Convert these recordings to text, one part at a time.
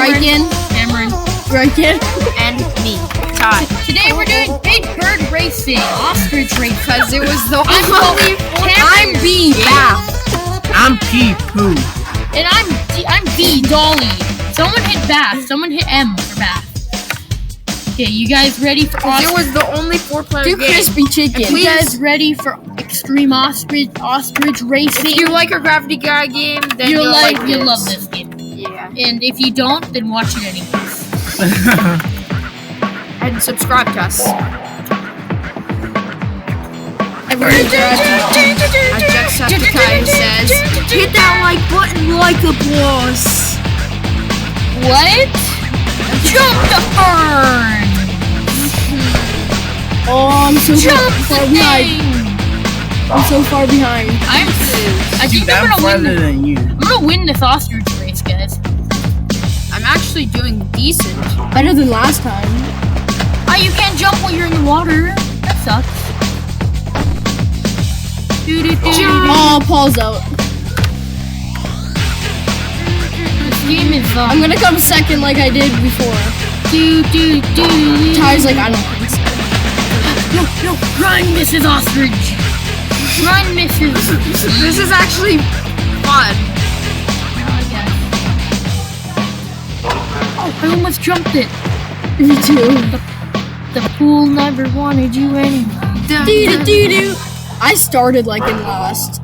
Ryan, and me, Ty. Today we're doing big bird racing, ostrich racing. Because it was the only I'm B. I'm P. Pooh. And I'm D. Dolly. Someone hit Bath. Someone hit M for Bath. Okay, you guys ready for ostrich? It was the only 4-player game. Crispy chicken. You guys ready for extreme ostrich racing? If you like our Gravity Guy game, then you'll love this game. Yeah. And if you don't, then watch it anyways. And subscribe to us. Jacksepticeye says, hit that like button like a boss. What? Jump the fern! Oh, I'm so far behind. I'm so far behind. I think I'm gonna win this ostrich race, guys. I'm actually doing decent. Better than last time. Oh, you can't jump while you're in the water. That sucks. Oh, Paul's out. This game is I'm gonna come second like I did before. Ty's like, I don't think so. No, run, Mrs. Ostrich. Run, Mrs. This is actually fun. Oh, I almost jumped it. Me too. The pool never wanted you anyway. I started like in last,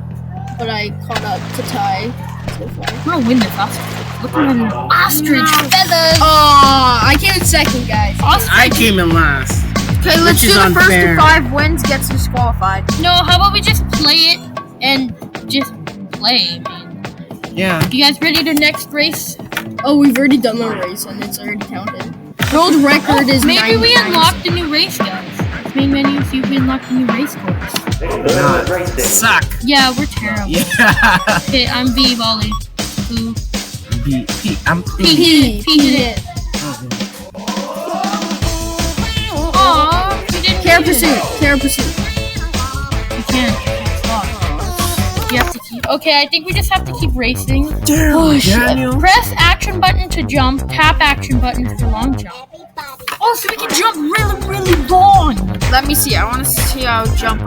but I caught up to Ty so far. I'm gonna win this ostrich. Look at my ostrich feathers. Oh, I came in second, guys. I came in last. Okay, let's do the first to 5 wins gets disqualified. No, how about we just play it and just play, man. Yeah. You guys ready to next race? Oh, we've already done the race and it's already counted. World record is 99. Maybe we unlocked a new race, guys. Main menu, see if we unlocked a new race course. Suck. Yeah, we're terrible. Yeah. Okay, I'm B, Volley. Who? I'm P did it. Aww, you didn't Care do it. pursuit. You can't. You have to keep. Okay, I think we just have to keep racing. Daniel. Press action button to jump. Tap action button for long jump. Oh, so we can jump really, really long. Let me see. I want to see how jump.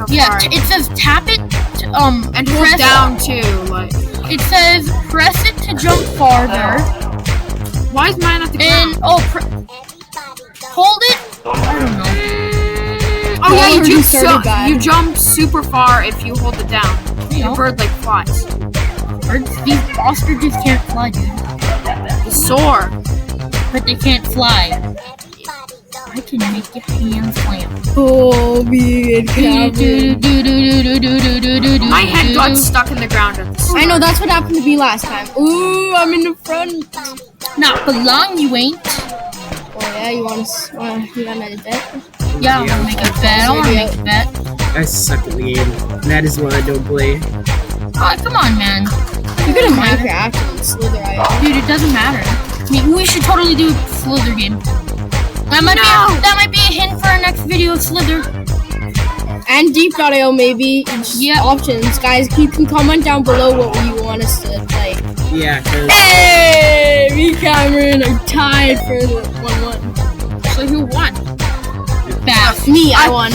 Yeah, it says tap it to, and press down too. Like it says press it to jump farther. Why is mine at the ground? And hold it. I don't know. Oh yeah, you jump super far if you hold it down. Your bird like flies. These ostriches can't fly, dude. They soar, but they can't fly. I can make your hands slam. Oh, me and Cameron. My head got stuck in the ground at the start. I know, that's what happened to me last time. Ooh, I'm in the front. Not for long, you ain't. Oh yeah, you wanna make a bet? Yeah, I wanna make a bet. I wanna make a bet. I suck at the game. That is why I don't play. Oh, come on, man. You're good at Minecraft and Slither, dude, it doesn't matter. I mean, we should totally do Slither game. That might be a hint for our next video of Slither. And Deep.io maybe. Yeah. Options. Guys, you can comment down below what you want us to play. Yeah, cause hey! Me and Cameron are tied for the 1-1. So who won? Bath. Me, I won.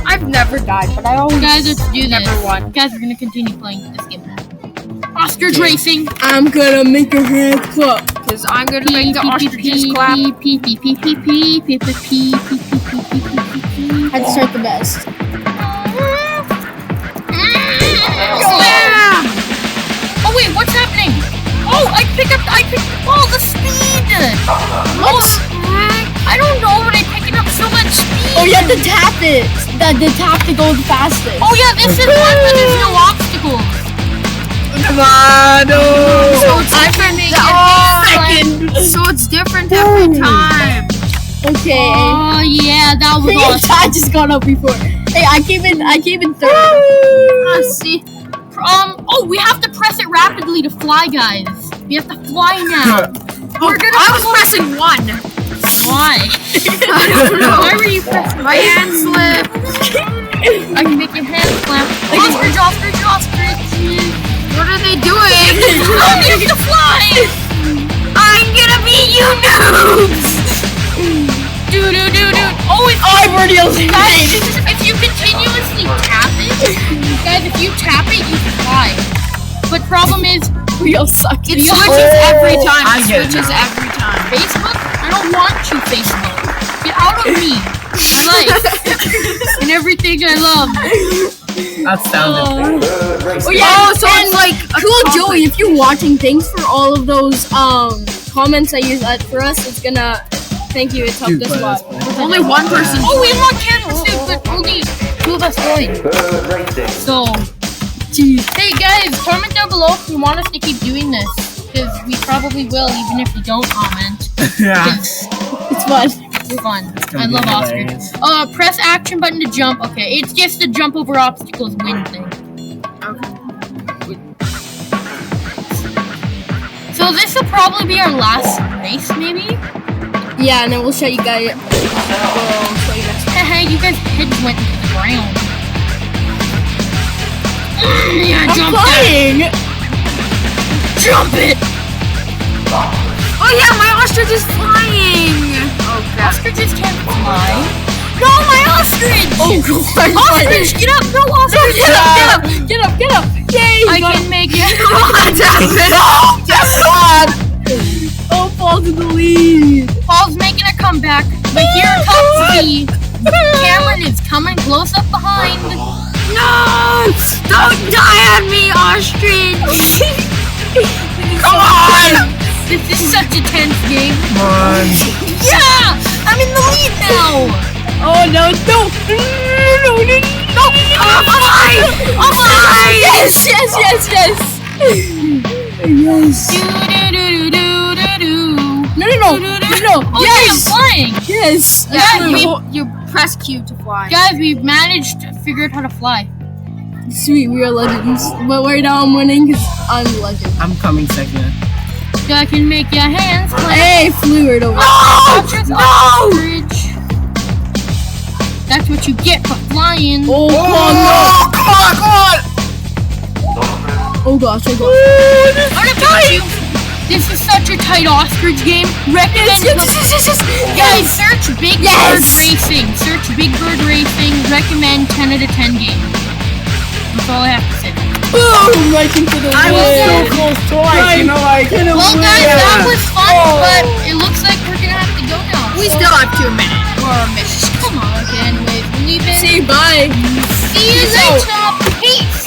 I've never died, but I always guys, let's do this. Never won. Guys, we're gonna continue playing this game. Ostrich racing. I'm gonna make a hand clap. Because I'm gonna make the ostriches clap. I'd start the best. Oh wait, what's happening? Oh, I picked the speed. What? I don't know, but I'm picking up so much speed. Oh, you have to tap it. The tap to go the fastest. Oh yeah, this is one where there's no obstacles. come on, no. So it's different. So it's different every time. Okay. Oh yeah, that was awesome. I just got up before. Hey, I came in third. Let's see. Oh, we have to press it rapidly to fly, guys. We have to fly now. I was pressing 1. Why? I don't know. Why were you pressing? My hand slipped. I can make your hand clap. Ostrich. What are they doing? I have to fly. I'm gonna beat you, noobs! Dude. Oh, I've already guys, if you continuously tap it, guys, if you tap it, you fly. But problem is, we all suck. It switches every time. I It get it switches now. every time. Facebook? I don't want you, Facebook. Get out of me. My life. And everything I love. That sounded Oh yeah, so and it's like a cool topic. Joey, if you're watching, thanks for all of those comments I use for us. It's gonna thank you. It's helped Dude, us a lot. Only one person. Oh, we unlocked character suit, but only 2 of us joined. So, hey guys, comment down below if you want us to keep doing this. Because we probably will, even if you don't comment. Yeah. 'Cause It's fun. it's fun. gonna I be love Oscar. hilarious. Press action button to jump. Okay, it's just the jump over obstacles win thing. So this will probably be our last race, maybe? Yeah, and then we'll show you guys. We'll show you next. Hey, you guys' heads went to the ground. Yeah, I'm jump flying. Jump it! Oh yeah, my ostrich is flying. Oh crap. Ostriches can't fly. No, my ostrich! Oh god! Ostrich, get up! No, ostrich! Get up! Get up! Get up! Yay! I can make it. Oh, falls in the lead. Paul's making a comeback, but here comes the Cameron is coming close up behind. No! Don't die on me, ostrich! Come on! This is such a tense game. Come on. Yeah! I'm in the lead now! Oh no! No! No! I'm alive! I'm alive! Yes! Yes! Yes! Yes! Yes! Do-do-do-do-do-do. No! Oh, Yes! yeah, I'm flying! Yes! Yeah, You press Q to fly. Guys, we've managed to figure out how to fly. Sweet, we are legends. But right now I'm winning because I'm a legend. I'm coming second. I can make your hands clap. Hey, flew right over. Ostrich, ostrich. That's what you get for flying. Oh, Come on! oh gosh, oh gosh. I'm gonna beat you. This is such a tight ostrich game. Recommend guys, search Big Bird Racing. Search Big Bird Racing. Recommend 10 out of 10 game. That's all I have to say. Boom! Right into the I was so win. close twice, you know, like, Well, guys, that was fun, but it looks like we're gonna have to go now. We still have 2 minutes. Or a minute. Come on. Okay, anyways, we're leaving. Say bye. See you later. Peace.